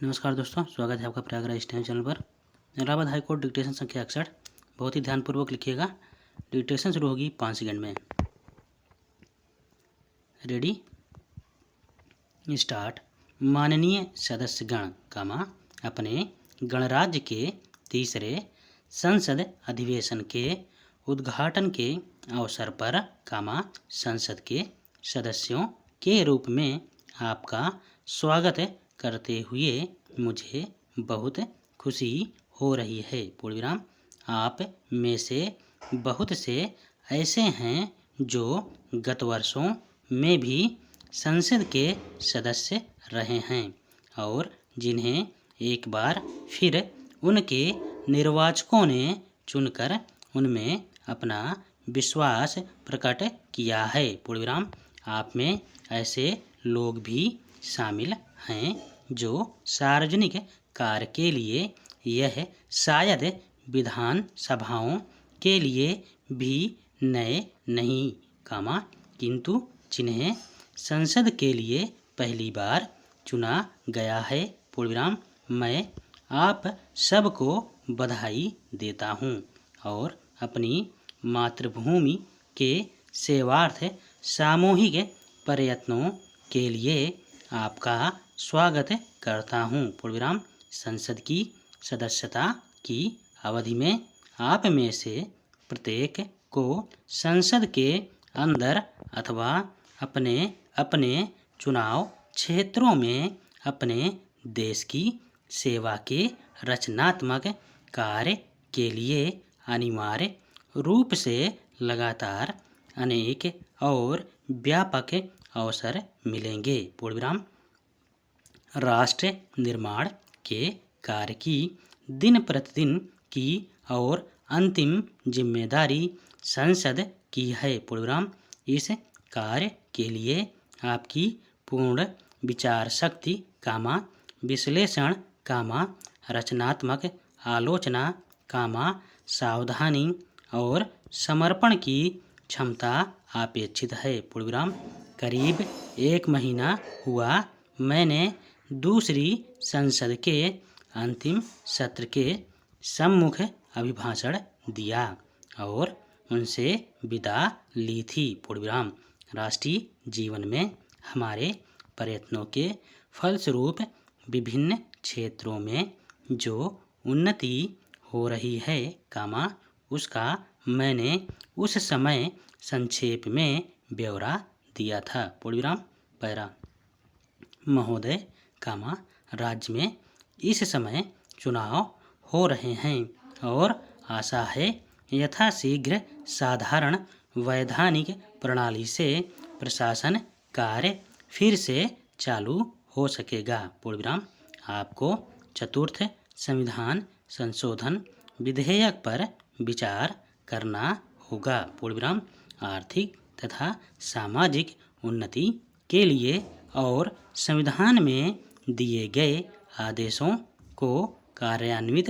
नमस्कार दोस्तों, स्वागत है आपका प्रयागराज स्टैंड चैनल पर। इलाहाबाद हाईकोर्ट डिक्टेशन संख्या 61। बहुत ही ध्यानपूर्वक लिखिएगा। डिक्टेशन शुरू होगी 5 सेकंड में। Ready start. माननीय सदस्यगण अपने गणराज्य के तीसरे संसद अधिवेशन के उद्घाटन के अवसर पर संसद के सदस्यों के रूप में आपका स्वागत करते हुए मुझे बहुत खुशी हो रही है। पूर्ण विराम। आप में से बहुत से ऐसे हैं जो गत वर्षों में भी संसद के सदस्य रहे हैं और जिन्हें एक बार फिर उनके निर्वाचकों ने चुनकर उनमें अपना विश्वास प्रकट किया है। पूर्ण विराम। आप में ऐसे लोग भी शामिल हैं जो सार्वजनिक कार्य के लिए यह शायद विधान सभाओं के लिए भी नए नहीं किंतु जिन्हें संसद के लिए पहली बार चुना गया है। पूर्ण विराम। मैं आप सबको बधाई देता हूँ और अपनी मातृभूमि के सेवार्थ सामूहिक प्रयत्नों के लिए आपका स्वागत करता हूँ। पूर्ण विराम। संसद की सदस्यता की अवधि में आप में से प्रत्येक को संसद के अंदर अथवा अपने अपने चुनाव क्षेत्रों में अपने देश की सेवा के रचनात्मक कार्य के लिए अनिवार्य रूप से लगातार अनेक और व्यापक अवसर मिलेंगे। पूर्ण विराम। राष्ट्र निर्माण के कार्य की दिन प्रतिदिन की और अंतिम जिम्मेदारी संसद की है। पूर्ण विराम। इस कार्य के लिए आपकी पूर्ण विचार शक्ति विश्लेषण रचनात्मक आलोचना सावधानी और समर्पण की क्षमता अपेक्षित है। पूर्ण विराम। करीब 1 महीना हुआ मैंने दूसरी संसद के अंतिम सत्र के सम्मुख अभिभाषण दिया और उनसे विदा ली थी। पूर्ण विराम। राष्ट्रीय जीवन में हमारे प्रयत्नों के फलस्वरूप विभिन्न क्षेत्रों में जो उन्नति हो रही है उसका मैंने उस समय संक्षेप में ब्यौरा दिया था। पूर्ण विराम। पैरा। महोदय राज्य में इस समय चुनाव हो रहे हैं और आशा है यथाशीघ्र साधारण वैधानिक प्रणाली से प्रशासन कार्य फिर से चालू हो सकेगा। पूर्ण विराम। आपको चतुर्थ संविधान संशोधन विधेयक पर विचार करना होगा। पूर्ण विराम। आर्थिक तथा सामाजिक उन्नति के लिए और संविधान में दिए गए आदेशों को कार्यान्वित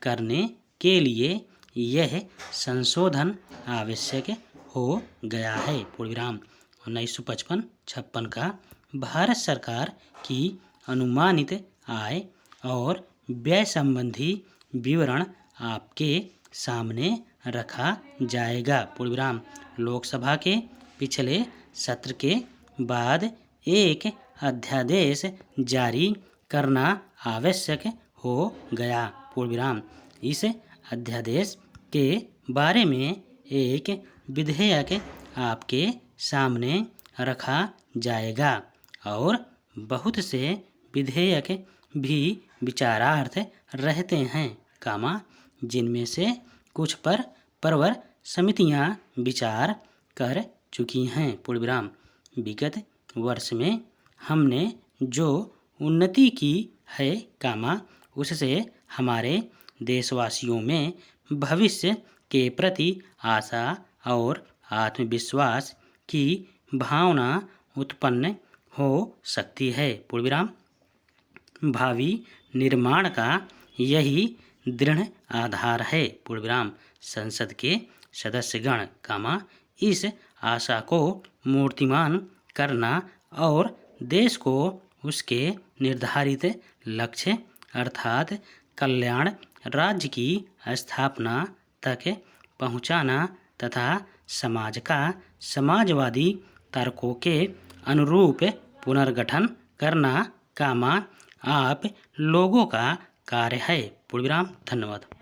करने के लिए यह संशोधन आवश्यक हो गया है। पूर्ण विराम। 1955-56 का भारत सरकार की अनुमानित आय और व्यय संबंधी विवरण आपके सामने रखा जाएगा। पूर्ण विराम। लोकसभा के पिछले सत्र के बाद एक अध्यादेश जारी करना आवश्यक हो गया। पूर्ण विराम। इस अध्यादेश के बारे में एक विधेयक आपके सामने रखा जाएगा और बहुत से विधेयक भी विचारार्थ रहते हैं जिनमें से कुछ पर प्रवर समितियां विचार कर चुकी हैं। पूर्ण विराम। विगत वर्ष में हमने जो उन्नति की है उससे हमारे देशवासियों में भविष्य के प्रति आशा और आत्मविश्वास की भावना उत्पन्न हो सकती है। पूर्ण विराम। भावी निर्माण का यही दृढ़ आधार है। पूर्ण विराम। संसद के सदस्यगण इस आशा को मूर्तिमान करना और देश को उसके निर्धारित लक्ष्य अर्थात कल्याण राज्य की स्थापना तक पहुंचाना तथा समाज का समाजवादी तर्कों के अनुरूप पुनर्गठन करना, आप लोगों का कार्य है। पूर्ण विराम। धन्यवाद।